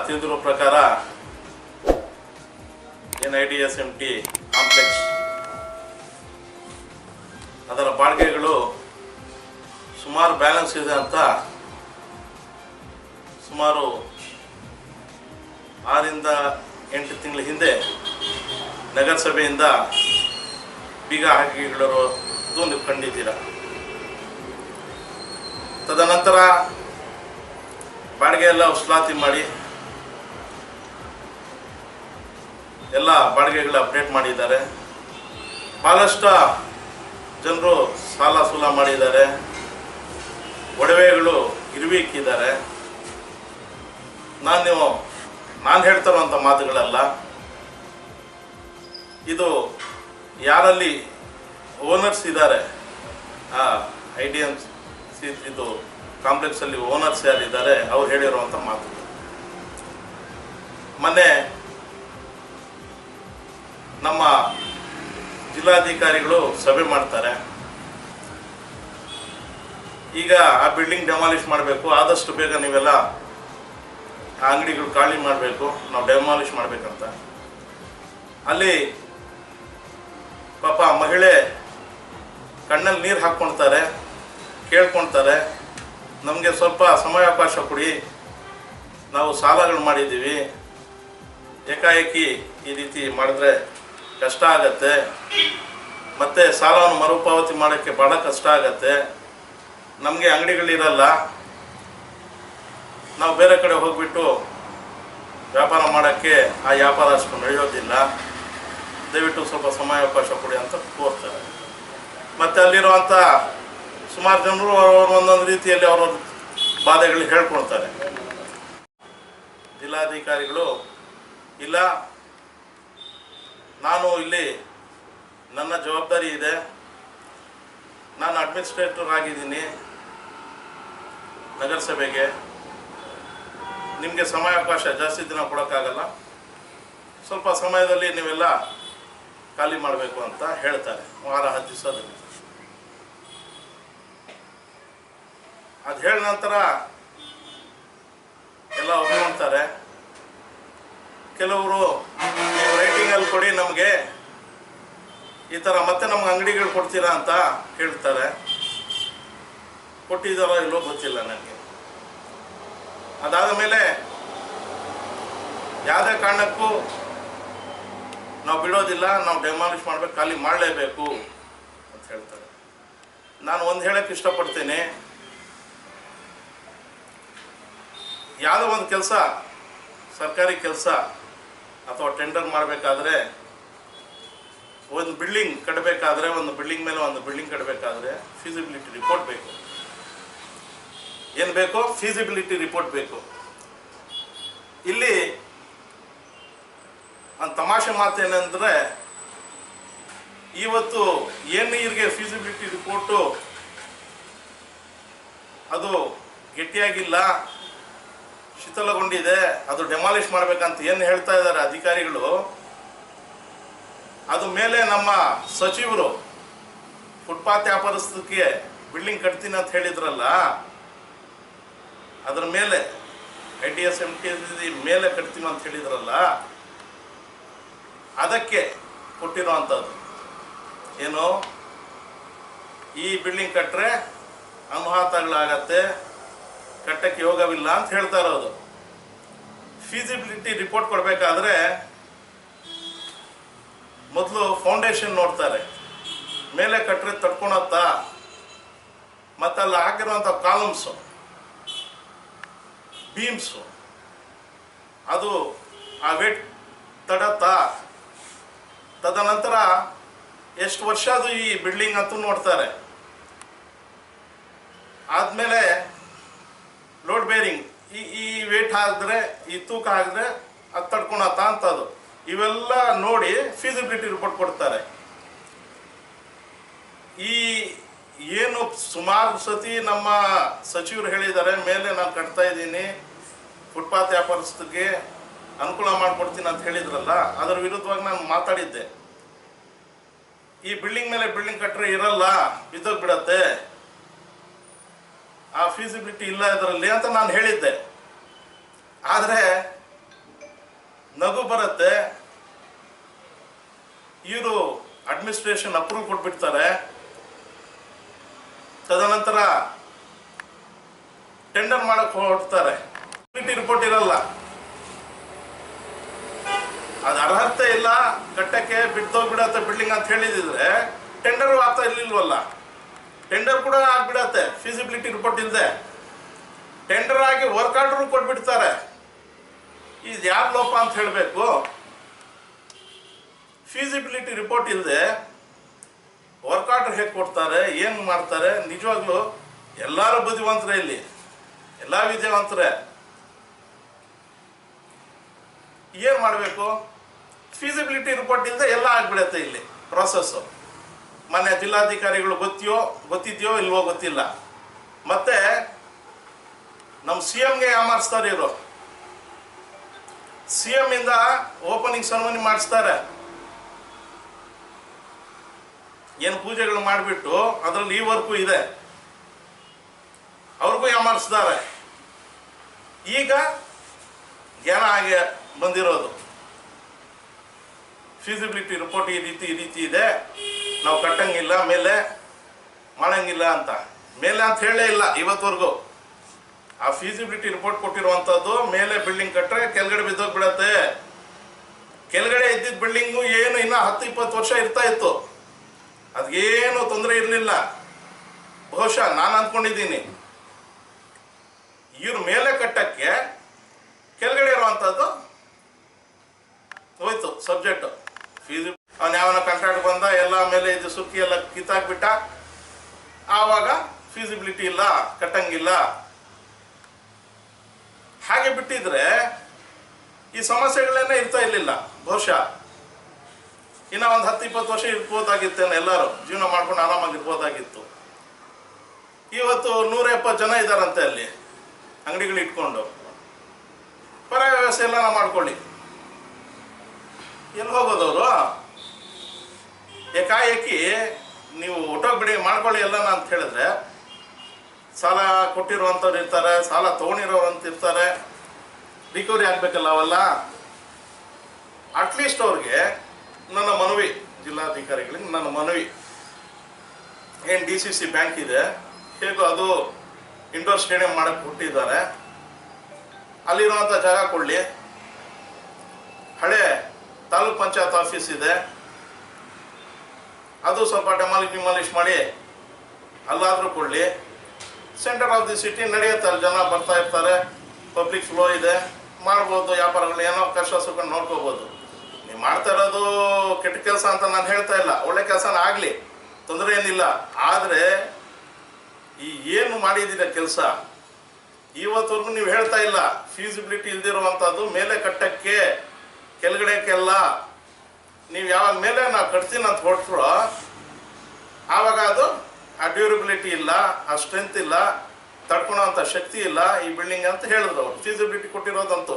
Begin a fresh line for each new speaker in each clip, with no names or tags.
ತಿಳಿದಿರೋ ಪ್ರಕಾರ NIDSMT complex ಅದರ ಬಾಡಿಗೆಗಳು ಸುಮಾರು ಬ್ಯಾಲೆನ್ಸ್ ಇದೆ ಅಂತ ಸುಮಾರು 6 ರಿಂದ 8 ತಿಂಗಳ ಹಿಂದೆ ನಗರಸಭೆಯಿಂದ ಬೀಗ ಹಾಕಿಕೊಳ್ಳೋದು ನೀವು ಕಂಡಿದ್ದೀರಾ. ತದನಂತರ ಬಾಡಿಗೆ ಎಲ್ಲ ವಸೂಲಾತಿ ಮಾಡಿ ಎಲ್ಲ ಬಾಡಿಗೆಗಳು ಅಪ್ಡೇಟ್ ಮಾಡಿದ್ದಾರೆ. ಭಾಳಷ್ಟು ಜನರು ಸಾಲ ಸೂಲ ಮಾಡಿದ್ದಾರೆ, ಒಡವೆಗಳು ಗಿರ್ವಿ ಇಕ್ಕಿದ್ದಾರೆ. ನಾನು ಹೇಳ್ತಾರೋಂಥ ಮಾತುಗಳಲ್ಲ, ಇದು ಯಾರಲ್ಲಿ ಓನರ್ಸ್ ಇದ್ದಾರೆ, IDMC ಇದು ಕಾಂಪ್ಲೆಕ್ಸಲ್ಲಿ ಓನರ್ಸ್ ಯಾರಿದ್ದಾರೆ ಅವ್ರು ಹೇಳಿರುವಂಥ ಮಾತು. ಮೊನ್ನೆ ನಮ್ಮ ಜಿಲ್ಲಾಧಿಕಾರಿಗಳು ಸಭೆ ಮಾಡ್ತಾರೆ. ಈಗ ಆ ಬಿಲ್ಡಿಂಗ್ ಡೆಮಾಲಿಷ್ ಮಾಡಬೇಕು, ಆದಷ್ಟು ಬೇಗ ನೀವೆಲ್ಲ ಆ ಅಂಗಡಿಗಳು ಖಾಲಿ ಮಾಡಬೇಕು, ನಾವು ಡೆಮಾಲಿಷ್ ಮಾಡಬೇಕಂತ. ಅಲ್ಲಿ ಪಾಪ ಮಹಿಳೆ ಕಣ್ಣಲ್ಲಿ ನೀರು ಹಾಕ್ಕೊಳ್ತಾರೆ, ಕೇಳ್ಕೊಳ್ತಾರೆ, ನಮಗೆ ಸ್ವಲ್ಪ ಸಮಯಾವಕಾಶ ಕೊಡಿ, ನಾವು ಸಾಲಗಳು ಮಾಡಿದ್ದೀವಿ, ಏಕಾಏಕಿ ಈ ರೀತಿ ಮಾಡಿದ್ರೆ ಕಷ್ಟ ಆಗತ್ತೆ, ಮತ್ತು ಸಾಲವನ್ನು ಮರುಪಾವತಿ ಮಾಡೋಕ್ಕೆ ಭಾಳ ಕಷ್ಟ ಆಗತ್ತೆ, ನಮಗೆ ಅಂಗಡಿಗಳಿರಲ್ಲ, ನಾವು ಬೇರೆ ಕಡೆ ಹೋಗಿಬಿಟ್ಟು ವ್ಯಾಪಾರ ಮಾಡೋಕ್ಕೆ ಆ ವ್ಯಾಪಾರ ಅಷ್ಟು ನಡೆಯೋದಿಲ್ಲ, ದಯವಿಟ್ಟು ಸ್ವಲ್ಪ ಸಮಯಾವಕಾಶ ಕೊಡಿ ಅಂತ ಕೋರ್ತಾರೆ. ಮತ್ತು ಅಲ್ಲಿರುವಂಥ ಸುಮಾರು ಜನರು ಒಂದೊಂದು ರೀತಿಯಲ್ಲಿ ಅವರ ಬಾಧೆಗಳು ಹೇಳ್ಕೊಳ್ತಾರೆ. ಜಿಲ್ಲಾಧಿಕಾರಿಗಳು ಇಲ್ಲ, ನಾನು ಇಲ್ಲಿ ನನ್ನ ಜವಾಬ್ದಾರಿ ಇದೆ, ನಾನು ಅಡ್ಮಿನಿಸ್ಟ್ರೇಟರ್ ಆಗಿದ್ದೀನಿ ನಗರಸಭೆಗೆ, ನಿಮಗೆ ಸಮಯಾವಕಾಶ ಜಾಸ್ತಿ ದಿನ ಕೊಡೋಕ್ಕಾಗಲ್ಲ, ಸ್ವಲ್ಪ ಸಮಯದಲ್ಲಿ ನೀವೆಲ್ಲ ಖಾಲಿ ಮಾಡಬೇಕು ಅಂತ ಹೇಳ್ತಾರೆ. 10 ದಿವಸದಲ್ಲಿ ಅದು ಹೇಳಿದ ನಂತರ ಎಲ್ಲ ಒಪ್ಕೊಳ್ತಾರೆ. ಕೆಲವರು ನೀವು ರೈಟಿಂಗಲ್ಲಿ ಕೊಡಿ ನಮಗೆ, ಈ ಥರ ಮತ್ತೆ ನಮ್ಗೆ ಅಂಗಡಿಗಳು ಕೊಡ್ತೀರಾ ಅಂತ ಹೇಳ್ತಾರೆ. ಕೊಟ್ಟಿದ್ದಾರೋ ಇಲ್ಲೋ ಗೊತ್ತಿಲ್ಲ ನನಗೆ. ಅದಾದ ಮೇಲೆ ಯಾವುದೇ ಕಾರಣಕ್ಕೂ ನಾವು ಬಿಡೋದಿಲ್ಲ, ನಾವು ಡೆಮಾಲಿಷ್ ಮಾಡಬೇಕು, ಖಾಲಿ ಮಾಡಲೇಬೇಕು ಅಂತ ಹೇಳ್ತಾರೆ. ನಾನು ಒಂದು ಹೇಳೋಕ್ಕೆ ಇಷ್ಟಪಡ್ತೀನಿ, ಯಾವುದೋ ಒಂದು ಕೆಲಸ, ಸರ್ಕಾರಿ ಕೆಲಸ ಅಥವಾ ಟೆಂಡರ್ ಮಾಡಬೇಕಾದ್ರೆ, ಒಂದು ಬಿಲ್ಡಿಂಗ್ ಕಟ್ಟಬೇಕಾದ್ರೆ, ಒಂದು ಬಿಲ್ಡಿಂಗ್ ಮೇಲೆ ಒಂದು ಬಿಲ್ಡಿಂಗ್ ಕಟ್ಟಬೇಕಾದ್ರೆ ಫೀಸಿಬಿಲಿಟಿ ರಿಪೋರ್ಟ್ ಬೇಕು. ಏನು ಬೇಕು? ಫೀಸಿಬಿಲಿಟಿ ರಿಪೋರ್ಟ್ ಬೇಕು. ಇಲ್ಲಿ ಒಂದು ತಮಾಷೆ ಮಾತೇನೆಂದರೆ, ಇವತ್ತು NIRಗೆ ಫೀಸಿಬಿಲಿಟಿ ರಿಪೋರ್ಟು ಅದು ಗಟ್ಟಿಯಾಗಿಲ್ಲ, ಶಿಥಿಲಗೊಂಡಿದೆ, ಅದು ಡೆಮಾಲಿಷ್ ಮಾಡಬೇಕಂತ ಏನು ಹೇಳ್ತಾ ಇದ್ದಾರೆ ಅಧಿಕಾರಿಗಳು, ಅದು ಮೇಲೆ ನಮ್ಮ ಸಚಿವರು ಫುಟ್ಪಾತ್ ವ್ಯಾಪಾರಸ್ಥಕ್ಕೆ ಬಿಲ್ಡಿಂಗ್ ಕಟ್ತೀನಿ ಅಂತ ಹೇಳಿದ್ರಲ್ಲ, ಅದರ ಮೇಲೆ IDSMT ಮೇಲೆ ಕಟ್ತೀನಿ ಅಂತ ಹೇಳಿದ್ರಲ್ಲ, ಅದಕ್ಕೆ ಕೊಟ್ಟಿರೋವಂಥದ್ದು ಏನು, ಈ ಬಿಲ್ಡಿಂಗ್ ಕಟ್ಟರೆ ಅನುಹಾತಗಳಾಗತ್ತೆ, ಕಟ್ಟಕ್ಕೆ ಯೋಗವಿಲ್ಲ ಅಂತ ಹೇಳ್ತಾ ಇರೋದು. ಫೀಸಿಬಿಲಿಟಿ ರಿಪೋರ್ಟ್ ಕೊಡಬೇಕಾದ್ರೆ ಮೊದಲು ಫೌಂಡೇಶನ್ ನೋಡ್ತಾರೆ, ಮೇಲೆ ಕಟ್ಟರೆ ತಡ್ಕೊಳತ್ತಾ, ಮತ್ತು ಅಲ್ಲಿ ಹಾಕಿರುವಂಥ ಕಾಲಮ್ಸು, ಬೀಮ್ಸು, ಅದು ಆ ವೇಟ್ ತಡತ್ತಾ, ತದನಂತರ ಎಷ್ಟು ವರ್ಷ ಅದು ಈ ಬಿಲ್ಡಿಂಗ್ ಅಂತೂ ನೋಡ್ತಾರೆ. ಆದಮೇಲೆ ಲೋಡ್ ಬೇರಿಂಗ್, ಈ ವೇಟ್ ಹಾಕಿದ್ರೆ, ಈ ತೂಕ ಹಾಕಿದ್ರೆ ಅದು ತಡ್ಕೊಳತ್ತಾ ಅಂತದು, ಇವೆಲ್ಲ ನೋಡಿ ಫೀಸಿಬಿಲಿಟಿ ರಿಪೋರ್ಟ್ ಕೊಡ್ತಾರೆ. ಈ ಏನು ಸುಮಾರು ಸತಿ ನಮ್ಮ ಸಚಿವರು ಹೇಳಿದ್ದಾರೆ, ಮೇಲೆ ನಾನು ಕಟ್ತಾ ಇದ್ದೀನಿ, ಫುಟ್ಪಾತ್ ವ್ಯಾಪಾರಸ್ಥರಿಗೆ ಅನುಕೂಲ ಮಾಡಿಕೊಡ್ತೀನಿ ಅಂತ ಹೇಳಿದ್ರಲ್ಲ, ಅದರ ವಿರುದ್ಧವಾಗಿ ನಾನು ಮಾತಾಡಿದ್ದೆ. ಈ ಬಿಲ್ಡಿಂಗ್ ಮೇಲೆ ಬಿಲ್ಡಿಂಗ್ ಕಟ್ಟರೆ ಇರಲ್ಲ, ಬಿದ್ದೋಗ್ಬಿಡತ್ತೆ, ಆ ಫೀಸಿಬಿಲಿಟಿ ಇಲ್ಲ ಇದರಲ್ಲಿ ಅಂತ ನಾನು ಹೇಳಿದ್ದೆ. ಆದರೆ ನಗು ಬರುತ್ತೆ. ಇವರು ಅಡ್ಮಿನಿಸ್ಟ್ರೇಷನ್ ಅಪ್ರೂವ್ ಕೊಟ್ಬಿಡ್ತಾರೆ. ತದನಂತರ ಟೆಂಡರ್ ಮಾಡಕ್ಕೆ ಹೊರಡ್ತಾರೆ. ರಿಪೋರ್ಟ್ ಇರಲ್ಲ, ಅದು ಅರ್ಹತೆ ಇಲ್ಲ, ಕಟ್ಟಕ್ಕೆ ಬಿದ್ದೋಗ್ಬಿಡತ್ತೆ ಬಿಲ್ಡಿಂಗ್ ಅಂತ ಹೇಳಿದ್ರೆ ಟೆಂಡರ್ ಆಗ್ತಾ ಇರ್ಲಿಲ್ವಲ್ಲ. ಟೆಂಡರ್ ಕೂಡ ಆಗ್ಬಿಡತ್ತೆ ಫೀಸಿಬಿಲಿಟಿ ರಿಪೋರ್ಟ್ ಇಲ್ಲದೆ. ಟೆಂಡರ್ ಆಗಿ ವರ್ಕ್ ಆರ್ಡರ್ ಕೊಟ್ಬಿಡ್ತಾರೆ. ಇದು ಯಾರು ಲೋಪ ಅಂತ ಹೇಳಬೇಕು? ಫೀಸಿಬಿಲಿಟಿ ರಿಪೋರ್ಟ್ ಇಲ್ಲದೆ ವರ್ಕ್ ಆರ್ಡರ್ ಹೇಗೆ ಕೊಡ್ತಾರೆ, ಏನು ಮಾಡ್ತಾರೆ? ನಿಜವಾಗ್ಲೂ ಎಲ್ಲರೂ ಬುದ್ಧಿವಂತರೇ, ಇಲ್ಲಿ ಎಲ್ಲ ವಿದ್ಯಾವಂತರೇ. ಏನು ಮಾಡಬೇಕು? ಫೀಸಿಬಿಲಿಟಿ ರಿಪೋರ್ಟ್ ಇಲ್ಲದೆ ಎಲ್ಲ ಆಗ್ಬಿಡತ್ತೆ ಇಲ್ಲಿ ಪ್ರಾಸೆಸ್ಸು. ಮೊನ್ನೆ ಜಿಲ್ಲಾಧಿಕಾರಿಗಳು ಗೊತ್ತಿದೆಯೋ ಇಲ್ವೋ ಗೊತ್ತಿಲ್ಲ. ಮತ್ತೆ ನಮ್ಮ CMಗೆ ಯಾಮಾರಿಸ್ತಾರೆ ಇವರು. CM ಇಂದ ಓಪನಿಂಗ್ ಸೆರೆಮನಿ ಮಾಡಿಸ್ತಾರೆ. ಏನು ಪೂಜೆಗಳು ಮಾಡಿಬಿಟ್ಟು ಅದರಲ್ಲಿ ಈ ವರ್ಕು ಇದೆ, ಅವ್ರಿಗೂ ಯಾಮಾರಿಸ್ತಾರೆ. ಈಗ ಜ್ಞಾನ ಹಾಗೆ ಬಂದಿರೋದು. ಫೀಸಿಬಿಲಿಟಿ ರಿಪೋರ್ಟ್ ಈ ರೀತಿ ಇದೆ, ನಾವು ಕಟ್ಟಂಗಿಲ್ಲ, ಮೇಲೆ ಮಾಡಂಗಿಲ್ಲ ಅಂತ ಹೇಳೇ ಇಲ್ಲ ಇವತ್ತವರೆಗೂ. ಆ ಫೀಸಿಬಿಲಿಟಿ ರಿಪೋರ್ಟ್ ಕೊಟ್ಟಿರುವಂಥದ್ದು ಮೇಲೆ ಬಿಲ್ಡಿಂಗ್ ಕಟ್ಟರೆ ಕೆಳಗಡೆ ಬಿದ್ದೋಗ್ಬಿಡತ್ತೆ. ಕೆಳಗಡೆ ಇದ್ದಿದ್ದ ಬಿಲ್ಡಿಂಗು ಏನು ಇನ್ನೂ 10-20 ವರ್ಷ ಇರ್ತಾ ಇತ್ತು, ಅದಕ್ಕೇನು ತೊಂದರೆ ಇರಲಿಲ್ಲ. ಬಹುಶಃ ನಾನು ಅಂದ್ಕೊಂಡಿದ್ದೀನಿ ಇವ್ರ ಮೇಲೆ ಕಟ್ಟಕ್ಕೆ ಕೆಳಗಡೆ ಇರುವಂಥದ್ದು ಹೋಯ್ತು ಸಬ್ಜೆಕ್ಟ್. ಅವನು ಯಾವನ ಕಾಂಟ್ರಾಕ್ಟ್ ಬಂದ, ಎಲ್ಲ ಮೇಲೆ ಇದು ಸುಕ್ಕಿ ಎಲ್ಲ ಕಿತ್ತಾಕ್ಬಿಟ್ಟ, ಆವಾಗ ಫೀಸಿಬಿಲಿಟಿ ಇಲ್ಲ, ಕಟ್ಟಂಗಿಲ್ಲ. ಹಾಗೆ ಬಿಟ್ಟಿದ್ರೆ ಈ ಸಮಸ್ಯೆಗಳನ್ನೇ ಇರ್ತಾ ಇರಲಿಲ್ಲ. ಬಹುಶಃ ಇನ್ನು ಒಂದು 10-20 ವರ್ಷ ಇರ್ಬೋದಾಗಿತ್ತೇನೆ, ಎಲ್ಲರೂ ಜೀವನ ಮಾಡ್ಕೊಂಡು ಆರಾಮಾಗಿರ್ಬೋದಾಗಿತ್ತು. ಇವತ್ತು 170 ಜನ ಇದ್ದಾರಂತೆ ಅಲ್ಲಿ ಅಂಗಡಿಗಳು ಇಟ್ಕೊಂಡು. ಪರ್ಯಾಯ ವ್ಯವಸ್ಥೆ ಎಲ್ಲ ನಾವು ಮಾಡ್ಕೊಳ್ಳಿ, ಎಲ್ಲಿ ಹೋಗೋದವರು? ಏಕಾಏಕಿ ನೀವು ಒಟ್ಟೋಗ್ಬಿಡಿ ಮಾಡ್ಕೊಳ್ಳಿ ಎಲ್ಲ ಅಂತ ಹೇಳಿದ್ರೆ, ಸಾಲ ಕೊಟ್ಟಿರುವಂಥವ್ರು ಇರ್ತಾರೆ, ಸಾಲ ತೊಗೊಂಡಿರೋರು ಅಂತ ಇರ್ತಾರೆ, ರಿಕವರಿ ಆಗಬೇಕಲ್ಲ ಅವೆಲ್ಲ. ಅಟ್ಲೀಸ್ಟ್ ಅವ್ರಿಗೆ ನನ್ನ ಮನವಿ, ಜಿಲ್ಲಾಧಿಕಾರಿಗಳಿಗೆ ನನ್ನ ಮನವಿ, ಏನು DCC ಬ್ಯಾಂಕ್ ಇದೆ, ಹೇಗೋ ಅದು ಇಂಡೋರ್ ಸ್ಟೇಡಿಯಂ ಮಾಡಕ್ಕೆ ಕೊಟ್ಟಿದ್ದಾರೆ, ಅಲ್ಲಿರುವಂಥ ಜಾಗ ಕೊಡಲಿ. ಹಳೆ ತಾಲೂಕ್ ಪಂಚಾಯತ್ ಆಫೀಸ್ ಇದೆ, ಅದು ಸ್ವಲ್ಪ ಡೆಮಾಲಿಷ್ ಮಾಡಿ ಅಲ್ಲಾದರೂ ಕೊಡಲಿ. ಸೆಂಟರ್ ಆಫ್ ದಿ ಸಿಟಿ ನಡೆಯುತ್ತೆ, ಅಲ್ಲಿ ಜನ ಬರ್ತಾ ಇರ್ತಾರೆ, ಪಬ್ಲಿಕ್ ಫ್ಲೋ ಇದೆ, ಮಾಡ್ಬೋದು ವ್ಯಾಪಾರಗಳು, ಏನೋ ಕಷ್ಟ ಸುಖ ನೋಡ್ಕೋಬೋದು. ನೀವು ಮಾಡ್ತಾ ಇರೋದು ಕೆಟ್ಟ ಕೆಲಸ ಅಂತ ನಾನು ಹೇಳ್ತಾ ಇಲ್ಲ, ಒಳ್ಳೆ ಕೆಲಸನ ಆಗಲಿ, ತೊಂದರೆ ಏನಿಲ್ಲ. ಆದರೆ ಈ ಏನು ಮಾಡಿದ್ದೀರ ಕೆಲಸ ಇವತ್ತವರೆಗೂ ನೀವು ಹೇಳ್ತಾ ಇಲ್ಲ. ಫೀಸಿಬಿಲಿಟಿ ಇಲ್ದಿರುವಂಥದ್ದು ಮೇಲೆ ಕಟ್ಟಕ್ಕೆ ಕೆಳಗಡೆಕ್ಕೆಲ್ಲ ನೀವು ಯಾವಾಗ ಮೇಲೆ ನಾವು ಕಟ್ತೀನಿ ಅಂತ ಹೊರಟ್ರು, ಆವಾಗ ಅದು ಆ ಡ್ಯೂರಬಿಲಿಟಿ ಇಲ್ಲ, ಆ ಸ್ಟ್ರೆಂತ್ ಇಲ್ಲ, ತಡ್ಕೊಳೋಂಥ ಶಕ್ತಿ ಇಲ್ಲ ಈ ಬಿಲ್ಡಿಂಗ್ ಅಂತ ಹೇಳಿದ್ರು ಅವರು. ಫೀಸಿಬಿಲಿಟಿ ಕೊಟ್ಟಿರೋದಂತೂ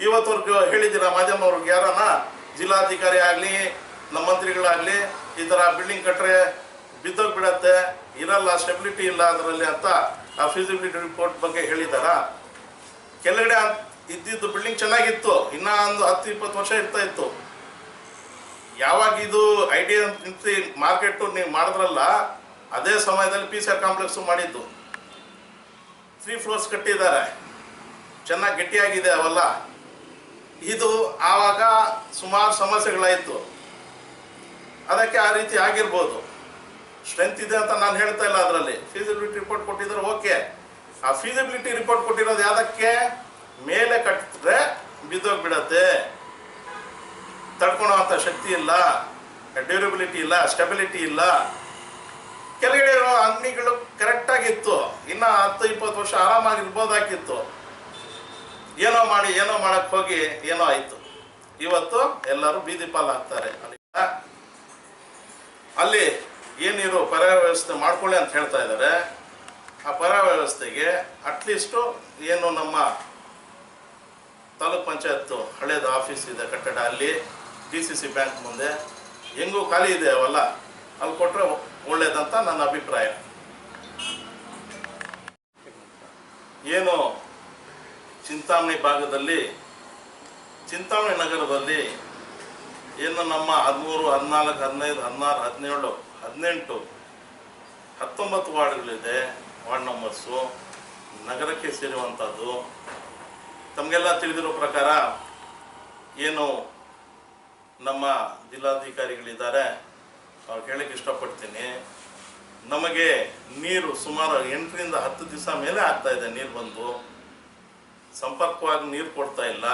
ಇವತ್ತವರೆಗೂ ಹೇಳಿದ್ದೀರ ಮಾಧ್ಯಮವ್ರಿಗೆ, ಯಾರನ್ನ ಜಿಲ್ಲಾಧಿಕಾರಿ ಆಗಲಿ ನಮ್ಮ ಮಂತ್ರಿಗಳಾಗಲಿ ಈ ಥರ ಬಿಲ್ಡಿಂಗ್ ಕಟ್ಟರೆ ಬಿದ್ದೋಗ್ಬಿಡತ್ತೆ, ಇರಲ್ಲ, ಸ್ಟೆಬಿಲಿಟಿ ಇಲ್ಲ ಅದರಲ್ಲಿ ಅಂತ ಆ ಫೀಸಿಬಿಲಿಟಿ ರಿಪೋರ್ಟ್ ಬಗ್ಗೆ ಹೇಳಿದಾರ? ಕೆಳಗಡೆ ಇದ್ದಿದ್ದು ಬಿಲ್ಡಿಂಗ್ ಚೆನ್ನಾಗಿತ್ತು, ಇನ್ನೂ ಒಂದು 10-20 ವರ್ಷ ಇರ್ತಾ ಇತ್ತು. ಯಾವಾಗ ಇದು ಐಡಿಯಾ ನಿಂತು ಮಾರ್ಕೆಟು ನೀವು ಮಾಡಿದ್ರಲ್ಲ, ಅದೇ ಸಮಯದಲ್ಲಿ PCR ಕಾಂಪ್ಲೆಕ್ಸು ಮಾಡಿದ್ದು. 3 ಫ್ಲೋರ್ಸ್ ಕಟ್ಟಿದ್ದಾರೆ, ಚೆನ್ನಾಗಿ ಗಟ್ಟಿಯಾಗಿದೆ ಅವೆಲ್ಲ. ಇದು ಆವಾಗ ಸುಮಾರು ಸಮಸ್ಯೆಗಳಾಯಿತು, ಅದಕ್ಕೆ ಆ ರೀತಿ ಆಗಿರ್ಬೋದು. ಸ್ಟ್ರೆಂತ್ ಇದೆ ಅಂತ ನಾನು ಹೇಳ್ತಾ ಇಲ್ಲ. ಅದರಲ್ಲಿ ಫೀಸಿಬಿಲಿಟಿ ರಿಪೋರ್ಟ್ ಕೊಟ್ಟಿದ್ದಾರೆ, ಓಕೆ. ಆ ಫೀಸಿಬಿಲಿಟಿ ರಿಪೋರ್ಟ್ ಕೊಟ್ಟಿರೋದು ಯಾವುದಕ್ಕೆ? ಮೇಲೆ ಕಟ್ಟಿದ್ರೆ ಬಿದ್ದೋಗ್ಬಿಡತ್ತೆ, ತಡ್ಕೊಳೋವಂಥ ಶಕ್ತಿ ಇಲ್ಲ, ಡ್ಯೂರಬಿಲಿಟಿ ಇಲ್ಲ, ಸ್ಟೆಬಿಲಿಟಿ ಇಲ್ಲ. ಕೆಳಗಡೆ ಇರೋ ಅಂಗಡಿಗಳು ಕರೆಕ್ಟಾಗಿತ್ತು, ಇನ್ನು 10-20 ವರ್ಷ ಆರಾಮಾಗಿರ್ಬೋದಾಗಿತ್ತು. ಏನೋ ಮಾಡಕ್ಕೆ ಹೋಗಿ ಏನೋ ಆಯಿತು. ಇವತ್ತು ಎಲ್ಲರೂ ಬೀದಿ ಪಾಲು ಹಾಕ್ತಾರೆ. ಅಲ್ಲಿ ಏನಿರೋ ಪರ್ಯಾಯ ವ್ಯವಸ್ಥೆ ಮಾಡ್ಕೊಳ್ಳಿ ಅಂತ ಹೇಳ್ತಾ ಇದ್ದಾರೆ. ಆ ಪರ್ಯಾಯ ವ್ಯವಸ್ಥೆಗೆ ಅಟ್ಲೀಸ್ಟು ಏನು ನಮ್ಮ ತಾಲೂಕ್ ಪಂಚಾಯತ್ ಹಳೇದು ಆಫೀಸ್ ಇದೆ ಕಟ್ಟಡ, ಅಲ್ಲಿ DCC ಬ್ಯಾಂಕ್ ಮುಂದೆ ಹೆಂಗೂ ಖಾಲಿ ಇದೆ ಅವೆಲ್ಲ, ಅಲ್ಲಿ ಕೊಟ್ಟರೆ ಒಳ್ಳೇದಂತ ನನ್ನ ಅಭಿಪ್ರಾಯ. ಏನು ಚಿಂತಾಮಣಿ ಭಾಗದಲ್ಲಿ ಚಿಂತಾಮಣಿ ನಗರದಲ್ಲಿ ಏನು ನಮ್ಮ 13, 14, 15, 16, 17, 18, 19 ವಾರ್ಡ್ಗಳಿದೆ. ವಾರ್ಡ್ ನಂಬರ್ಸು ನಗರಕ್ಕೆ ಸೇರುವಂಥದ್ದು. ತಮಗೆಲ್ಲ ತಿಳಿದಿರೋ ಪ್ರಕಾರ ಏನು ನಮ್ಮ ಜಿಲ್ಲಾಧಿಕಾರಿಗಳಿದ್ದಾರೆ, ಅವ್ರು ಹೇಳಕ್ಕೆ ಇಷ್ಟಪಡ್ತೀನಿ. ನಮಗೆ ನೀರು ಸುಮಾರು 8ರಿಂದ 10 ದಿವಸ ಮೇಲೆ ಆಗ್ತಾ ಇದೆ. ನೀರು ಬಂದು ಸಂಪರ್ಕವಾಗಿ ನೀರು ಕೊಡ್ತಾ ಇಲ್ಲ.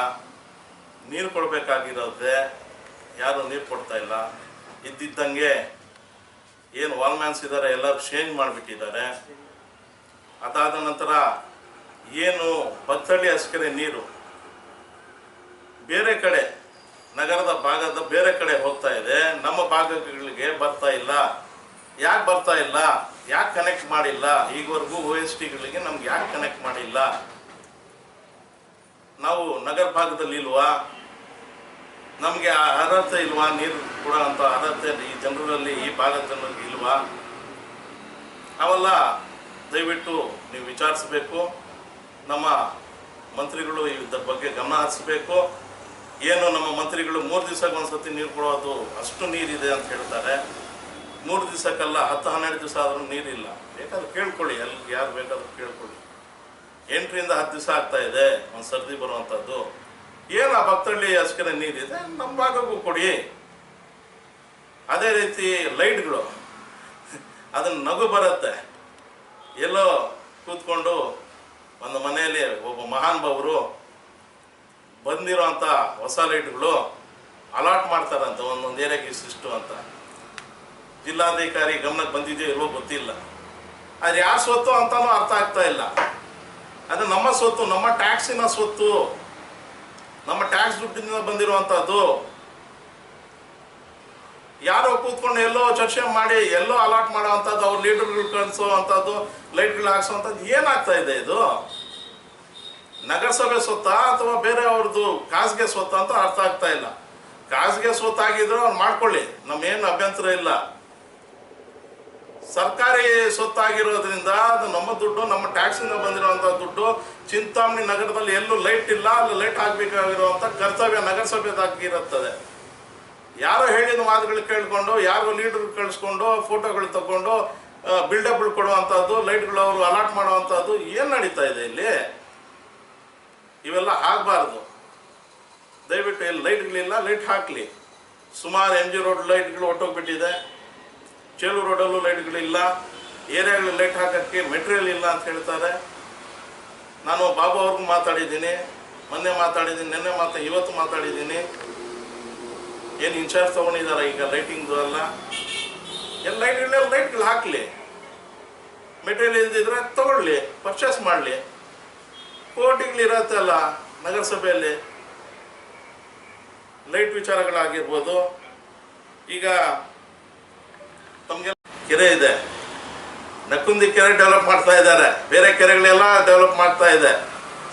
ನೀರು ಕೊಡಬೇಕಾಗಿರೋದೆ ಯಾರು ನೀರು ಕೊಡ್ತಾ ಇಲ್ಲ. ಇದ್ದಿದ್ದಂಗೆ ಏನು ವಾಲ್ಮ್ಯಾನ್ಸ್ ಇದ್ದಾರೆ ಎಲ್ಲರೂ ಚೇಂಜ್ ಮಾಡಿಬಿಟ್ಟಿದ್ದಾರೆ. ಅದಾದ ನಂತರ ಏನು ಬತ್ತಳ್ಳಿ ಅಸ್ಕೆರೆ ನೀರು ಬೇರೆ ಕಡೆ ನಗರದ ಭಾಗದ ಬೇರೆ ಕಡೆ ಹೋಗ್ತಾ ಇದೆ, ನಮ್ಮ ಭಾಗಗಳಿಗೆ ಬರ್ತಾ ಇಲ್ಲ. ಯಾಕೆ ಬರ್ತಾ ಇಲ್ಲ, ಯಾಕೆ ಕನೆಕ್ಟ್ ಮಾಡಿಲ್ಲ, ಈಗವರೆಗೂ OSTಗಳಿಗೆ ನಮ್ಗೆ ಯಾಕೆ ಕನೆಕ್ಟ್ ಮಾಡಿಲ್ಲ? ನಾವು ನಗರ ಭಾಗದಲ್ಲಿ ಇಲ್ವಾ? ನಮಗೆ ಅರ್ಹತೆ ಇಲ್ವಾ? ನೀರು ಕೊಡೋಂಥ ಅರ್ಹತೆ ಈ ಜನರಲ್ಲಿ, ಈ ಭಾಗದ ಜನರಿಗೆ ಇಲ್ವಾ? ಅವೆಲ್ಲ ದಯವಿಟ್ಟು ನೀವು ವಿಚಾರಿಸಬೇಕು. ನಮ್ಮ ಮಂತ್ರಿಗಳು ಇದ್ರ ಬಗ್ಗೆ ಗಮನ ಹರಿಸಬೇಕು. ಏನು ನಮ್ಮ ಮಂತ್ರಿಗಳು 3 ದಿವಸಕ್ಕೆ ಒಂದ್ಸತಿ ನೀರು ಕೊಡೋದು, ಅಷ್ಟು ನೀರಿದೆ ಅಂತ ಹೇಳ್ತಾರೆ. 3 ದಿವಸಕ್ಕಲ್ಲ, 10-12 ದಿವಸ ಆದರೂ ನೀರಿಲ್ಲ. ಬೇಕಾದ್ರೆ ಕೇಳ್ಕೊಳ್ಳಿ, ಎಲ್ಲಿ ಯಾರು ಬೇಕಾದ್ರೂ ಕೇಳ್ಕೊಳ್ಳಿ. 8ರಿಂದ 10 ದಿವಸ ಆಗ್ತಾ ಇದೆ ಒಂದು ಸರ್ದಿ ಬರುವಂಥದ್ದು. ಏನು ಆ ಭಕ್ತಳ್ಳಿ ಅಸ್ಕರ ನೀರಿದೆ, ನಮ್ಮ ಭಾಗಕ್ಕೂ ಕೊಡಿ. ಅದೇ ರೀತಿ ಲೈಟ್ಗಳು, ಅದನ್ನು ನಗು ಬರುತ್ತೆ. ಎಲ್ಲೋ ಕೂತ್ಕೊಂಡು ಒಂದು ಮನೆಯಲ್ಲಿ ಒಬ್ಬ ಮಹಾನುಭಾವರು ಬಂದಿರೋಂಥ ಹೊಸ ಲೈಟ್ಗಳು ಅಲಾಟ್ ಮಾಡ್ತಾರಂತ ಒಂದೊಂದು ಏರಿಯಾಗೆ ಇಷ್ಟು ಅಂತ. ಜಿಲ್ಲಾಧಿಕಾರಿ ಗಮನಕ್ಕೆ ಬಂದಿದೆಯೋ ಇಲ್ವೋ ಗೊತ್ತಿಲ್ಲ. ಅದು ಯಾರ ಸ್ವತ್ತು ಅಂತಾನೂ ಅರ್ಥ ಆಗ್ತಾ ಇಲ್ಲ. ಅದು ನಮ್ಮ ಸ್ವತ್ತು, ನಮ್ಮ ಟ್ಯಾಕ್ಸಿನ ಸ್ವತ್ತು, ನಮ್ಮ ಟ್ಯಾಕ್ಸ್ ದುಡ್ಡಿನಿಂದ ಬಂದಿರುವಂಥದ್ದು. ಯಾರೋ ಕೂತ್ಕೊಂಡು ಎಲ್ಲೋ ಚರ್ಚೆ ಮಾಡಿ ಎಲ್ಲೋ ಅಲಾಟ್ ಮಾಡೋವಂಥದ್ದು, ಅವ್ರು ಲೀಡರ್ಗಳು ಕಳಿಸೋ ಅಂಥದ್ದು, ಲೈಟ್ಗಳು ಹಾಕ್ಸೋವಂಥದ್ದು ಏನಾಗ್ತಾ ಇದೆ? ಇದು ನಗರಸಭೆ ಸ್ವತ್ತ ಅಥವಾ ಬೇರೆ ಅವ್ರದ್ದು ಖಾಸಗಿ ಸ್ವತ್ತ ಅಂತ ಅರ್ಥ ಆಗ್ತಾ ಇಲ್ಲ. ಖಾಸಗಿ ಸ್ವತ್ತಾಗಿದ್ರೆ ಅವ್ರು ಮಾಡ್ಕೊಳ್ಳಿ, ನಮ್ಗೇನು ಅಭ್ಯಂತರ ಇಲ್ಲ. ಸರ್ಕಾರಿ ಸ್ವತ್ತಾಗಿರೋದ್ರಿಂದ ಅದು ನಮ್ಮ ದುಡ್ಡು, ನಮ್ಮ ಟ್ಯಾಕ್ಸಿಂದ ಬಂದಿರುವಂಥ ದುಡ್ಡು. ಚಿಂತಾಮಣಿ ನಗರದಲ್ಲಿ ಎಲ್ಲೂ ಲೈಟ್ ಇಲ್ಲ, ಅಲ್ಲಿ ಲೈಟ್ ಹಾಕಬೇಕಾಗಿರುವಂಥ ಕರ್ತವ್ಯ ನಗರಸಭೆದಾಗಿರುತ್ತದೆ. ಯಾರೋ ಹೇಳಿದ ಮಾತುಗಳು ಕೇಳಿಕೊಂಡು, ಯಾರೋ ಲೀಡರ್ ಕಳಿಸ್ಕೊಂಡು ಫೋಟೋಗಳು ತಗೊಂಡು ಬಿಲ್ಡಪ್ಗಳು ಕೊಡುವಂಥದ್ದು, ಲೈಟ್ಗಳು ಅವರು ಅಲಾಟ್ ಮಾಡುವಂಥದ್ದು ಏನು ನಡೀತಾ ಇದೆ ಇಲ್ಲಿ? ಇವೆಲ್ಲ ಆಗಬಾರ್ದು. ದಯವಿಟ್ಟು ಎಲ್ಲಿ ಲೈಟ್ಗಳಿಲ್ಲ, ಲೈಟ್ ಹಾಕಲಿ. ಸುಮಾರು MG ರೋಡ್ ಲೈಟ್ಗಳು ಹೊಟ್ಟೋಗ್ಬಿಟ್ಟಿದೆ. ಚೇಳು ರೋಡಲ್ಲೂ ಲೈಟ್ಗಳಿಲ್ಲ. ಏರಿಯಾಗಳಲ್ಲಿ ಲೈಟ್ ಹಾಕೋಕ್ಕೆ ಮೆಟೀರಿಯಲ್ ಇಲ್ಲ ಅಂತ ಹೇಳ್ತಾರೆ. ನಾನು ಬಾಬು ಅವ್ರಿಗೂ ಮಾತಾಡಿದ್ದೀನಿ, ಮೊನ್ನೆ ಮಾತಾಡಿದ್ದೀನಿ, ಇವತ್ತು ಮಾತಾಡಿದ್ದೀನಿ. ಏನು ಇನ್ಚಾರ್ಜ್ ತೊಗೊಂಡಿದ್ದಾರೆ ಈಗ ಲೈಟಿಂಗ್ದು ಎಲ್ಲ. ಎಲ್ಲ ಲೈಟ್ಗಳು ಹಾಕಲಿ. ಮೆಟೀರಿಯಲ್ ಇದ್ದಿದ್ರೆ ತಗೊಳ್ಳಿ, ಪರ್ಚೇಸ್ ಮಾಡಲಿ. ಕೋಟಿಗಳಿರತ್ತಲ್ಲ ನಗರಸಭೆಯಲ್ಲಿ ಲೈಟ್ ವಿಚಾರಗಳಾಗಿರ್ಬೋದು. ಈಗ ತಮಗೆ ಕೆರೆ ಇದೆ, ನಕ್ಕುಂದಿ ಕೆರೆ ಡೆವಲಪ್ ಮಾಡ್ತಾ ಇದ್ದಾರೆ, ಬೇರೆ ಕೆರೆಗಳೆಲ್ಲ ಡೆವಲಪ್ ಮಾಡ್ತಾ ಇದೆ.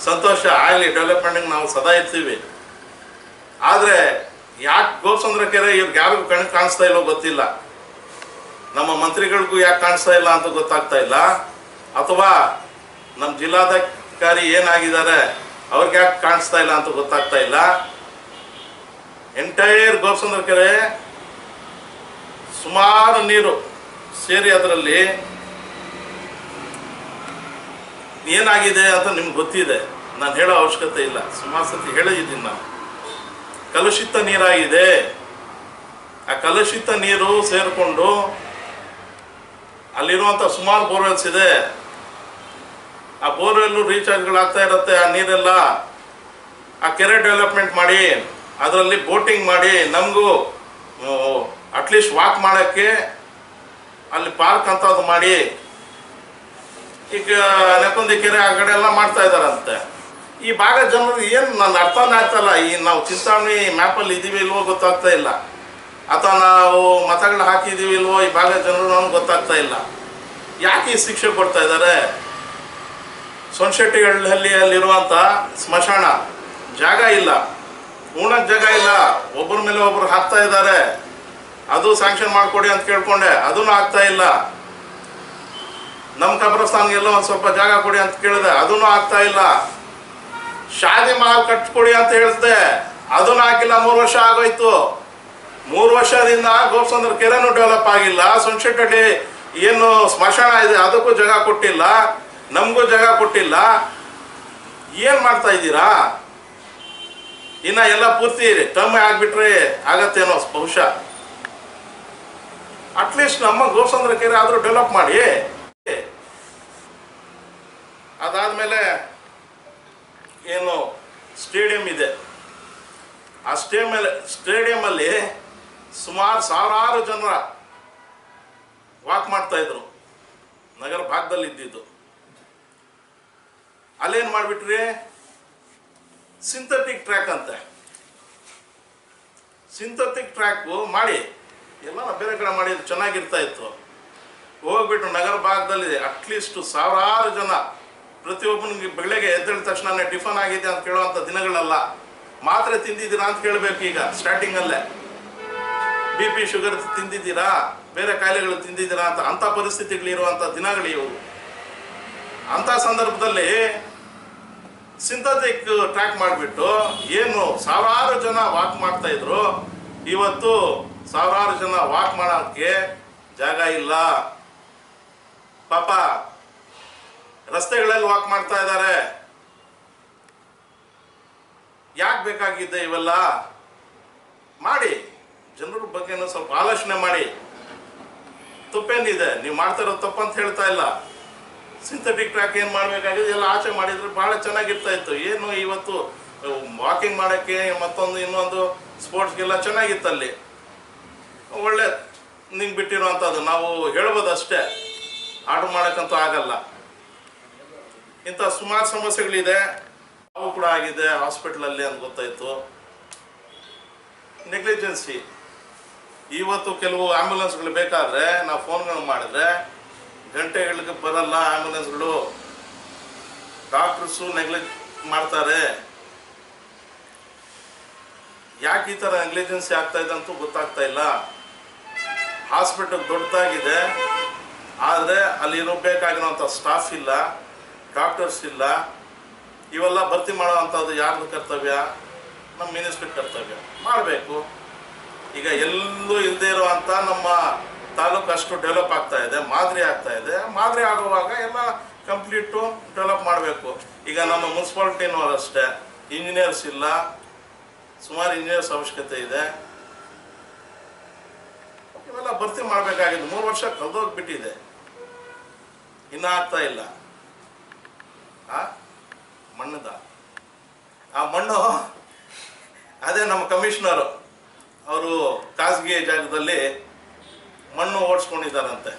ಸಂತೋಷ ಆಗಲಿ, ಡೆವಲಪ್ಮೆಂಟ್ಗೆ ನಾವು ಸದಾ ಇರ್ತೀವಿ. ಆದರೆ ಯಾಕೆ ಗೋಪಸಂದ್ರ ಕೆರೆ ಇವ್ರಿಗೆ ಯಾರಿಗೂ ಕಣ್ಣು ಕಾಣಿಸ್ತಾ ಇಲ್ಲೋ ಗೊತ್ತಿಲ್ಲ. ನಮ್ಮ ಮಂತ್ರಿಗಳಿಗೂ ಯಾಕೆ ಕಾಣಿಸ್ತಾ ಇಲ್ಲ ಅಂತ ಗೊತ್ತಾಗ್ತಾ ಇಲ್ಲ. ಅಥವಾ ನಮ್ಮ ಜಿಲ್ಲಾಧಿಕಾರಿ ಏನಾಗಿದ್ದಾರೆ ಅವ್ರಿಗೆ ಯಾಕೆ ಕಾಣಿಸ್ತಾ ಇಲ್ಲ ಅಂತ ಗೊತ್ತಾಗ್ತಾ ಇಲ್ಲ. ಎಂಟೈರ್ ಗೋಪಸಂದ್ರ ಕೆರೆ ಸುಮಾರು ನೀರು ಸೇರಿ ಅದರಲ್ಲಿ ಏನಾಗಿದೆ ಅಂತ ನಿಮ್ಗೆ ಗೊತ್ತಿದೆ, ನಾನು ಹೇಳೋ ಅವಶ್ಯಕತೆ ಇಲ್ಲ. ಸುಮಾರು ಸತಿ ಹೇಳಿದ್ದೀನಿ ನಾನು. ಕಲುಷಿತ ನೀರಾಗಿದೆ. ಆ ಕಲುಷಿತ ನೀರು ಸೇರಿಕೊಂಡು ಅಲ್ಲಿರುವಂಥ ಸುಮಾರು ಬೋರ್ವೆಲ್ಸ್ ಇದೆ. ಆ ಬೋರ್ವೆಲ್ಲು ರೀಚಾರ್ಜ್ಗಳಾಗ್ತಾ ಇರುತ್ತೆ. ಆ ನೀರೆಲ್ಲ ಆ ಕೆರೆ ಡೆವಲಪ್ಮೆಂಟ್ ಮಾಡಿ, ಅದರಲ್ಲಿ ಬೋಟಿಂಗ್ ಮಾಡಿ, ನಮಗೂ ಅಟ್ಲೀಸ್ಟ್ ವಾಕ್ ಮಾಡೋಕ್ಕೆ ಅಲ್ಲಿ ಪಾರ್ಕ್ ಅಂತದ್ದು ಮಾಡಿ, ಈಗ ನೆಕ್ಕುಂದಿ ಕೆರೆ ಆ ಕಡೆ ಎಲ್ಲ ಮಾಡ್ತಾ ಇದ್ದಾರಂತೆ. ಈ ಭಾಗ ಜನರು ಏನು ನನ್ನ ಅರ್ಥನೇ ಆಗ್ತಾಯಿಲ್ಲ. ಈ ನಾವು ಚಿಂತಾಮಣಿ ಮ್ಯಾಪಲ್ಲಿ ಇದ್ದೀವಿ ಇಲ್ವೋ ಗೊತ್ತಾಗ್ತಾ ಇಲ್ಲ, ಅಥವಾ ನಾವು ಮತಗಳು ಹಾಕಿದ್ದೀವಿ ಇಲ್ವೋ ಈ ಭಾಗದ ಜನರು ನಮ್ಗೆ ಗೊತ್ತಾಗ್ತಾ ಇಲ್ಲ. ಯಾಕೆ ಈ ಶಿಕ್ಷೆ ಕೊಡ್ತಾ ಇದ್ದಾರೆ? ಸೊನ್ಶೆಟ್ಟಿಗಳಲ್ಲಿ ಅಲ್ಲಿರುವಂಥ ಸ್ಮಶಾನ ಜಾಗ ಇಲ್ಲ, ಉಣ್ಣಕ್ಕೆ ಜಾಗ ಇಲ್ಲ, ಒಬ್ಬರ ಮೇಲೆ ಒಬ್ಬರು ಹಾಕ್ತಾ ಇದ್ದಾರೆ. ಅದು ಸ್ಯಾಂಕ್ಷನ್ ಮಾಡಿಕೊಡಿ ಅಂತ ಕೇಳ್ಕೊಂಡೆ, ಅದೂ ಆಗ್ತಾ ಇಲ್ಲ. ನಮ್ಮ ಕಬ್ರಸ್ತಾನ್ಗೆಲ್ಲ ಒಂದು ಸ್ವಲ್ಪ ಜಾಗ ಕೊಡಿ ಅಂತ ಕೇಳಿದೆ, ಅದೂ ಆಗ್ತಾ ಇಲ್ಲ. ಶಾದಿ ಮಹಲ್ ಕಟ್ಕೊಡಿ ಅಂತ ಹೇಳಿದೆ, ಅದನ್ನು ಹಾಕಿಲ್ಲ, 3 ವರ್ಷ ಆಗೋಯ್ತು. 3 ವರ್ಷದಿಂದ ಗೋಪ್ಸಂದ್ರ ಕೆರೆನೂ ಡೆವಲಪ್ ಆಗಿಲ್ಲ. ಸುಂಶೆಟ್ಟಳ್ಳಿ ಏನು ಸ್ಮಶಾನ ಇದೆ ಅದಕ್ಕೂ ಜಾಗ ಕೊಟ್ಟಿಲ್ಲ, ನಮಗೂ ಜಾಗ ಕೊಟ್ಟಿಲ್ಲ. ಏನು ಮಾಡ್ತಾ ಇದ್ದೀರಾ? ಇನ್ನು ಎಲ್ಲ ಪೂರ್ತಿ ಟರ್ಮ್ ಆಗಿಬಿಟ್ರೆ ಆಗತ್ತೇನೋ ಬಹುಶಃ. ಅಟ್ಲೀಸ್ಟ್ ನಮ್ಮ ಗೋಪ್ಸಂದ್ರ ಕೆರೆ ಆದರೂ ಡೆವಲಪ್ ಮಾಡಿ. ಅದಾದಮೇಲೆ ಏನು ಸ್ಟೇಡಿಯಂ ಇದೆ, ಆ ಸ್ಟೇಡಿಯಮಲ್ಲಿ ಸುಮಾರು ಸಾವಿರಾರು ಜನ ವಾಕ್ ಮಾಡ್ತಾ ಇದ್ರು, ನಗರ ಭಾಗದಲ್ಲಿ ಇದ್ದಿದ್ದು. ಅಲ್ಲೇನು ಮಾಡಿಬಿಟ್ರಿ, ಸಿಂಥೆಟಿಕ್ ಟ್ರ್ಯಾಕ್ ಅಂತೆ. ಸಿಂಥೆಟಿಕ್ ಟ್ರ್ಯಾಕು ಮಾಡಿ ಎಲ್ಲ ಬೇರೆ ಕಡೆ ಮಾಡಿದ್ರು ಚೆನ್ನಾಗಿರ್ತಾ ಇತ್ತು. ಹೋಗ್ಬಿಟ್ಟು ನಗರ ಭಾಗದಲ್ಲಿ ಅಟ್ಲೀಸ್ಟ್ ಸಾವಿರಾರು ಜನ, ಪ್ರತಿಯೊಬ್ಬನಿಗೆ ಬೆಳಗ್ಗೆ ಎದ್ದೇಳ ತಕ್ಷಣ ಟಿಫನ್ ಆಗಿದೆ ಅಂತ ಕೇಳುವಂಥ ದಿನಗಳಲ್ಲ. ಮಾತ್ರೆ ತಿಂದಿದ್ದೀರಾ ಅಂತ ಕೇಳಬೇಕು ಈಗ ಸ್ಟಾರ್ಟಿಂಗಲ್ಲೇ. BP ಶುಗರ್ ತಿಂದಿದ್ದೀರಾ, ಬೇರೆ ಕಾಯಿಲೆಗಳು ತಿಂದಿದ್ದೀರಾ ಅಂಥ ಪರಿಸ್ಥಿತಿಗಳಿರುವಂಥ ದಿನಗಳಿವು. ಅಂಥ ಸಂದರ್ಭದಲ್ಲಿ ಸಿಂಥೆಟಿಕ್ ಟ್ರ್ಯಾಕ್ ಮಾಡಿಬಿಟ್ಟು ಏನು ಸಾವಿರಾರು ಜನ ವಾಕ್ ಮಾಡ್ತಾ ಇದ್ರು, ಇವತ್ತು ಸಾವಿರಾರು ಜನ ವಾಕ್ ಮಾಡೋಕ್ಕೆ ಜಾಗ ಇಲ್ಲ. ಪಾಪ ರಸ್ತೆಗಳಲ್ಲಿ ವಾಕ್ ಮಾಡ್ತಾ ಇದ್ದಾರೆ. ಯಾಕೆ ಬೇಕಾಗಿದ್ದೆ ಇವೆಲ್ಲ? ಮಾಡಿ, ಜನರ ಬಗ್ಗೆನೂ ಸ್ವಲ್ಪ ಆಲೋಚನೆ ಮಾಡಿ. ತಪ್ಪೇನಿದೆ, ನೀವು ಮಾಡ್ತಾ ಇರೋದು ತಪ್ಪಂತ ಹೇಳ್ತಾ ಇಲ್ಲ. ಸಿಂಥೆಟಿಕ್ ಟ್ರ್ಯಾಕ್ ಏನು ಮಾಡಬೇಕಾಗಿದೆ ಎಲ್ಲ ಆಚೆ ಮಾಡಿದ್ರೆ ಭಾಳ ಚೆನ್ನಾಗಿರ್ತಾ ಇತ್ತು. ಏನು ಇವತ್ತು ವಾಕಿಂಗ್ ಮಾಡೋಕ್ಕೆ ಮತ್ತೊಂದು ಇನ್ನೊಂದು ಸ್ಪೋರ್ಟ್ಸ್ಗೆಲ್ಲ ಚೆನ್ನಾಗಿತ್ತಲ್ಲಿ. ಒಳ್ಳೆ ನಿಂಗೆ ಬಿಟ್ಟಿರುವಂಥದ್ದು ನಾವು ಹೇಳ್ಬೋದು ಅಷ್ಟೇ, ಆರ್ಡರ್ ಮಾಡೋಕ್ಕಂತೂ ಆಗಲ್ಲ. ಇಂಥ ಸುಮಾರು ಸಮಸ್ಯೆಗಳಿದೆ. ಅವು ಕೂಡ ಆಗಿದೆ ಹಾಸ್ಪಿಟ್ಲಲ್ಲಿ ಅಂತ ಗೊತ್ತಾಯಿತು. ನೆಗ್ಲಿಜೆನ್ಸಿ. ಇವತ್ತು ಕೆಲವು ಆ್ಯಂಬುಲೆನ್ಸ್ಗಳು ಬೇಕಾದರೆ ನಾವು ಫೋನ್ಗಳು ಮಾಡಿದ್ರೆ ಗಂಟೆಗಳಿಗೆ ಬರಲ್ಲ ಆ್ಯಂಬುಲೆನ್ಸ್ಗಳು. ಡಾಕ್ಟರ್ಸು ನೆಗ್ಲೆಕ್ಟ್ ಮಾಡ್ತಾರೆ. ಯಾಕೆ ಈ ಥರ ನೆಗ್ಲಿಜೆನ್ಸಿ ಆಗ್ತಾಯಿದೆ ಅಂತೂ ಗೊತ್ತಾಗ್ತಾ ಇಲ್ಲ. ಹಾಸ್ಪಿಟಲ್ ದೊಡ್ಡದಾಗಿದೆ, ಆದರೆ ಅಲ್ಲಿ ಬೇಕಾಗಿರೋಂಥ ಸ್ಟಾಫ್ ಇಲ್ಲ, ಡಾಕ್ಟರ್ಸ್ ಇಲ್ಲ. ಇವೆಲ್ಲ ಭರ್ತಿ ಮಾಡೋವಂಥದ್ದು ಯಾರ್ದು ಕರ್ತವ್ಯ? ನಮ್ಮ ಮಿನಿಸ್ಟ್ರ್ ಕರ್ತವ್ಯ. ಮಾಡಬೇಕು. ಈಗ ಎಲ್ಲೂ ಇಲ್ಲದೆ ಇರುವಂಥ ನಮ್ಮ ತಾಲೂಕು ಅಷ್ಟು ಡೆವಲಪ್ ಆಗ್ತಾ ಇದೆ, ಮಾದರಿ ಆಗ್ತಾ ಇದೆ. ಮಾದರಿ ಆಗುವಾಗ ಎಲ್ಲ ಕಂಪ್ಲೀಟು ಡೆವಲಪ್ ಮಾಡಬೇಕು. ಈಗ ನಮ್ಮ ಮುನ್ಸಿಪಾಲ್ಟಿನವರು ಅಷ್ಟೇ, ಇಂಜಿನಿಯರ್ಸ್ ಇಲ್ಲ, ಸುಮಾರು ಇಂಜಿನಿಯರ್ಸ್ ಅವಶ್ಯಕತೆ ಇದೆ. ಇವೆಲ್ಲ ಭರ್ತಿ ಮಾಡಬೇಕಾಗಿದೆ. 3 ವರ್ಷ ಕಳೆದೋಗ್ಬಿಟ್ಟಿದೆ, ಇನ್ನೂ ಆಗ್ತಾ ಇಲ್ಲ. ಮಣ್ಣದ ಆ ಮಣ್ಣು ಅದೇ ನಮ್ಮ ಕಮಿಷನರು ಅವರು ಖಾಸಗಿ ಜಾಗದಲ್ಲಿ ಮಣ್ಣು ಓಡಿಸ್ಕೊಂಡಿದ್ದಾರಂತೆ.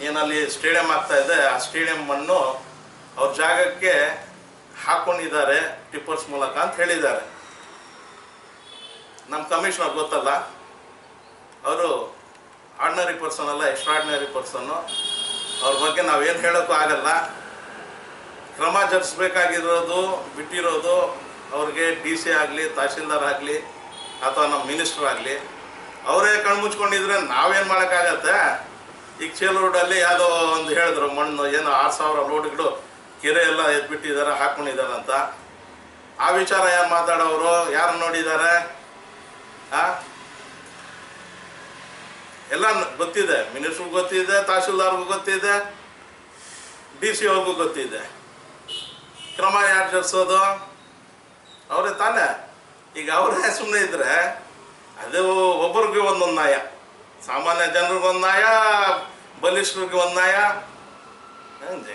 ಏನಲ್ಲಿ ಸ್ಟೇಡಿಯಂ ಆಗ್ತಾ ಇದೆ, ಆ ಸ್ಟೇಡಿಯಂ ಮಣ್ಣು ಅವ್ರ ಜಾಗಕ್ಕೆ ಹಾಕ್ಕೊಂಡಿದ್ದಾರೆ ಟಿಪ್ಪರ್ಸ್ ಮೂಲಕ ಅಂತ ಹೇಳಿದ್ದಾರೆ. ನಮ್ಮ ಕಮಿಷನರ್ ಗೊತ್ತಲ್ಲ, ಅವರು ಆರ್ಡಿನರಿ ಪರ್ಸನ್ ಅಲ್ಲ, ಎಕ್ಸ್ಟ್ರಾರ್ಡಿನರಿ ಪರ್ಸನ್ನು. ಅವ್ರ ಬಗ್ಗೆ ನಾವೇನು ಹೇಳೋಕ್ಕೂ ಆಗಲ್ಲ. ಕ್ರಮ ಜರುಗಿಸ್ಬೇಕಾಗಿರೋದು ಬಿಟ್ಟಿರೋದು ಅವ್ರಿಗೆ DC ಆಗಲಿ, ತಹಶೀಲ್ದಾರ್ ಆಗಲಿ, ಅಥವಾ ನಮ್ಮ ಮಿನಿಸ್ಟರ್ ಆಗಲಿ. ಅವರೇ ಕಣ್ಮುಚ್ಕೊಂಡಿದ್ರೆ ನಾವೇನು ಮಾಡೋಕ್ಕಾಗತ್ತೆ? ಈಗ ಚೇಲ್ ರೋಡಲ್ಲಿ ಯಾವುದೋ ಒಂದು ಹೇಳಿದ್ರು ಮಣ್ಣು ಏನು 6000 ಲೋಡ್ಗಳು ಕೆರೆ ಎಲ್ಲ ಎದ್ಬಿಟ್ಟಿದ್ದಾರೆ, ಹಾಕ್ಕೊಂಡಿದ್ದಾರೆ ಅಂತ. ಆ ವಿಚಾರ ಏನು ಮಾತಾಡೋರು? ಯಾರು ನೋಡಿದ್ದಾರೆ? ಎಲ್ಲ ಗೊತ್ತಿದೆ, ಮಿನಿಸ್ಟ್ರಿಗೂ ಗೊತ್ತಿದೆ, ತಹಶೀಲ್ದಾರ್ಗೂ ಗೊತ್ತಿದೆ, DC ಅವ್ರಿಗೂ ಗೊತ್ತಿದೆ. ಕ್ರಮ ಯಾರು ಜರುಗಿಸೋದು? ಅವರೇ ತಾನೇ. ಈಗ ಅವರೇ ಸುಮ್ಮನೆ ಇದ್ದರೆ ಅದು ಒಬ್ಬರಿಗೆ ಒಂದೊಂದು ನ್ಯಾಯ, ಸಾಮಾನ್ಯ ಜನರಿಗೆ ಒಂದು ನ್ಯಾಯ, ಬಲಿಷ್ಠರಿಗೆ ಒಂದು ನ್ಯಾಯ.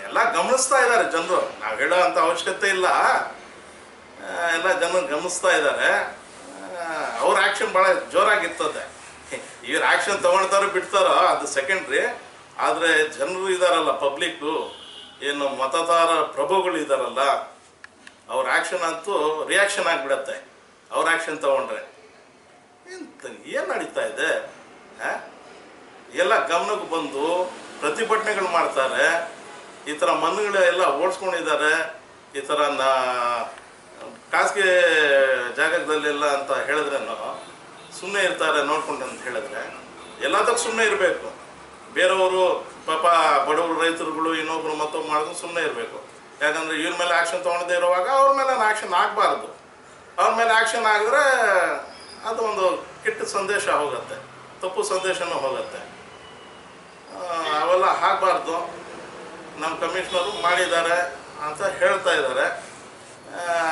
ಎಲ್ಲ ಗಮನಿಸ್ತಾ ಇದ್ದಾರೆ ಜನರು, ನಾವು ಹೇಳೋ ಅಂಥ ಅವಶ್ಯಕತೆ ಇಲ್ಲ. ಎಲ್ಲ ಜನರು ಗಮನಿಸ್ತಾ ಇದ್ದಾರೆ. ಅವ್ರ ಆ್ಯಕ್ಷನ್ ಭಾಳ ಜೋರಾಗಿರ್ತದೆ. ಇವ್ರು ಆ್ಯಕ್ಷನ್ ತೊಗೊಳ್ತಾರೋ ಬಿಡ್ತಾರೋ ಅದು ಸೆಕೆಂಡ್ರಿ. ಆದರೆ ಜನರು ಇದ್ದಾರಲ್ಲ, ಪಬ್ಲಿಕ್ಕು, ಏನು ಮತದಾರ ಪ್ರಭುಗಳು ಇದ್ದಾರಲ್ಲ, ಅವ್ರ ಆ್ಯಕ್ಷನ್ ಅಂತೂ ರಿಯಾಕ್ಷನ್ ಆಗಿಬಿಡತ್ತೆ. ಅವ್ರ ಆ್ಯಕ್ಷನ್ ತೊಗೊಂಡ್ರೆ ಏನು ನಡೀತಾ ಇದೆ? ಎಲ್ಲ ಗಮನಕ್ಕೆ ಬಂದು ಪ್ರತಿಭಟನೆಗಳು ಮಾಡ್ತಾರೆ. ಈ ಥರ ಮಣ್ಣುಗಳೆಲ್ಲ ಓಡಿಸ್ಕೊಂಡಿದ್ದಾರೆ. ಈ ಥರ ಖಾಸಗಿ ಜಾಗದಲ್ಲೆಲ್ಲ ಅಂತ ಹೇಳಿದ್ರೇನು ಸುಮ್ಮನೆ ಇರ್ತಾರೆ ನೋಡ್ಕೊಂಡು ಅಂತ ಹೇಳಿದ್ರೆ ಎಲ್ಲದಕ್ಕೆ ಸುಮ್ಮನೆ ಇರಬೇಕು. ಬೇರೆಯವರು ಪಾಪ ಬಡವರು, ರೈತರುಗಳು, ಇನ್ನೊಬ್ರು ಮತ್ತೊಬ್ಬರು ಮಾಡಿದ್ರು ಸುಮ್ಮನೆ ಇರಬೇಕು. ಯಾಕಂದರೆ ಇವ್ರ ಮೇಲೆ ಆ್ಯಕ್ಷನ್ ತೊಗೊಳದೇ ಇರುವಾಗ ಅವ್ರ ಮೇಲೆ ಆ್ಯಕ್ಷನ್ ಆಗಬಾರ್ದು. ಅವ್ರ ಮೇಲೆ ಆ್ಯಕ್ಷನ್ ಆಗಿದ್ರೆ ಅದು ಒಂದು ಕೆಟ್ಟ ಸಂದೇಶ ಹೋಗುತ್ತೆ, ತಪ್ಪು ಸಂದೇಶನೂ ಹೋಗುತ್ತೆ. ಅವೆಲ್ಲ ಆಗಬಾರ್ದು. ನಮ್ಮ ಕಮಿಷನರು ಮಾಡಿದ್ದಾರೆ ಅಂತ ಹೇಳ್ತಾ ಇದ್ದಾರೆ.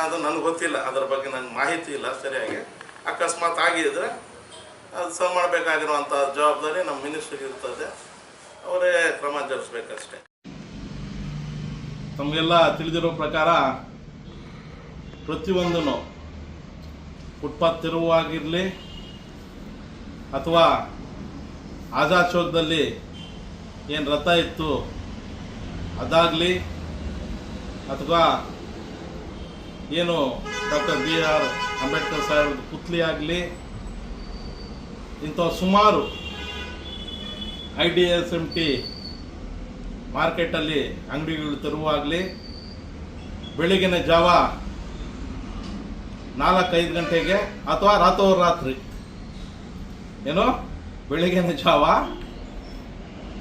ಅದು ನನಗೆ ಗೊತ್ತಿಲ್ಲ, ಅದರ ಬಗ್ಗೆ ನನಗೆ ಮಾಹಿತಿ ಇಲ್ಲ ಸರಿಯಾಗಿ. ಅಕಸ್ಮಾತ್ ಆಗಿದ್ರೆ ಅದು ಸರಿ ಮಾಡಬೇಕಾಗಿರುವಂಥ ಜವಾಬ್ದಾರಿ ನಮ್ಮ ಮಿನಿಸ್ಟ್ರಿಗೆ ಇರ್ತದೆ, ಅವರೇ ಕ್ರಮ ಜರುಗಿಸ್ಬೇಕಷ್ಟೆ.
ತಮಗೆಲ್ಲ ತಿಳಿದಿರೋ ಪ್ರಕಾರ ಪ್ರತಿಯೊಂದೂ ಫುಟ್ಪಾತ್ ತೆರವಾಗಿರಲಿ ಅಥವಾ ಆಜಾದ್ ಚೌಕದಲ್ಲಿ ಏನು ರಥ ಇತ್ತು ಅದಾಗಲಿ ಅಥವಾ ಏನು ಡಾಕ್ಟರ್ BR ಅಂಬೇಡ್ಕರ್ ಸಾಹೇಬ್ರದ್ದು ಪುತ್ಲಿ ಆಗಲಿ, ಇಂಥ ಸುಮಾರು IDSMT ಮಾರ್ಕೆಟಲ್ಲಿ ಅಂಗಡಿಗಳು ತೆರವಾಗಲಿ, ಬೆಳಗಿನ ಜಾವ 4-5 ಗಂಟೆಗೆ ಅಥವಾ ರಾತ್ರಿ ಏನೋ ಬೆಳಗಿನ ಜಾವ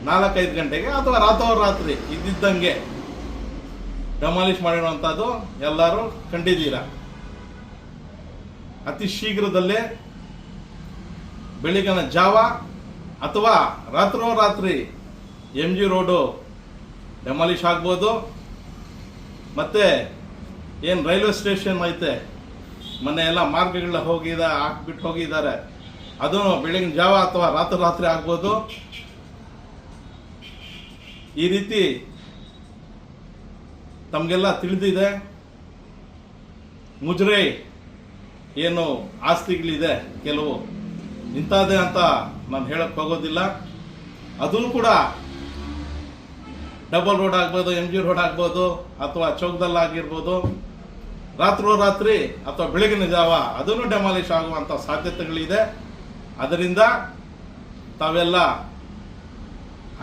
4-5 ಗಂಟೆಗೆ ಅಥವಾ ರಾತ್ರಿ ಇದ್ದಿದ್ದಂಗೆ ಡೆಮಾಲಿಷ್ ಮಾಡಿರುವಂಥದ್ದು ಎಲ್ಲರೂ ಕಂಡಿದ್ದೀರ. ಅತಿ ಶೀಘ್ರದಲ್ಲೇ ಬೆಳಗಿನ ಜಾವ ಅಥವಾ ರಾತ್ರಿ MG ರೋಡು ಡೆಮಾಲಿಷ್ ಆಗ್ಬೋದು. ಮತ್ತು ಏನು ರೈಲ್ವೆ ಸ್ಟೇಷನ್ ಐತೆ, ಮೊನ್ನೆ ಎಲ್ಲ ಮಾರ್ಗಗಳ ಹಾಕ್ಬಿಟ್ಟು ಹೋಗಿದ್ದಾರೆ, ಅದು ಬೆಳಗಿನ ಜಾವ ಅಥವಾ ರಾತ್ರಿ ಆಗ್ಬೋದು. ಈ ರೀತಿ ತಮಗೆಲ್ಲ ತಿಳಿದಿದೆ. ಮುಜರೆ ಏನು ಆಸ್ತಿಗಳಿದೆ ಕೆಲವು, ಇಂಥದ್ದೇ ಅಂತ ನಾನು ಹೇಳಕ್ಕೆ ಹೋಗೋದಿಲ್ಲ. ಅದೂ ಕೂಡ ಡಬಲ್ ರೋಡ್ ಆಗ್ಬೋದು, MG ರೋಡ್ ಆಗ್ಬೋದು, ಅಥವಾ ಚೌಕದಲ್ಲಾಗಿರ್ಬೋದು. ರಾತ್ರಿ ಅಥವಾ ಬೆಳಗಿನ ಜಾವ ಅದನ್ನು ಡೆಮಾಲಿಷ್ ಆಗುವಂಥ ಸಾಧ್ಯತೆಗಳಿದೆ. ಅದರಿಂದ ತಾವೆಲ್ಲ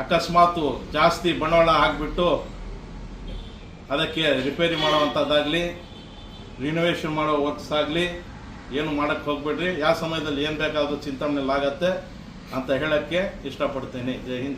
ಅಕಸ್ಮಾತು ಜಾಸ್ತಿ ಬಂಡವಾಳ ಹಾಕಿಬಿಟ್ಟು ಅದಕ್ಕೆ ರಿಪೇರಿ ಮಾಡುವಂಥದ್ದಾಗಲಿ, ರಿನೋವೇಷನ್ ಮಾಡೋ ವರ್ಕ್ಸ್ ಆಗಲಿ ಏನು ಮಾಡೋಕ್ಕೆ ಹೋಗ್ಬೇಡ್ರಿ. ಯಾವ ಸಮಯದಲ್ಲಿ ಏನು ಬೇಕಾದರೂ ಚಿಂತನೆಯಲ್ಲಾಗತ್ತೆ ಅಂತ ಹೇಳೋಕ್ಕೆ ಇಷ್ಟಪಡ್ತೀನಿ. ಜೈ ಹಿಂದ್.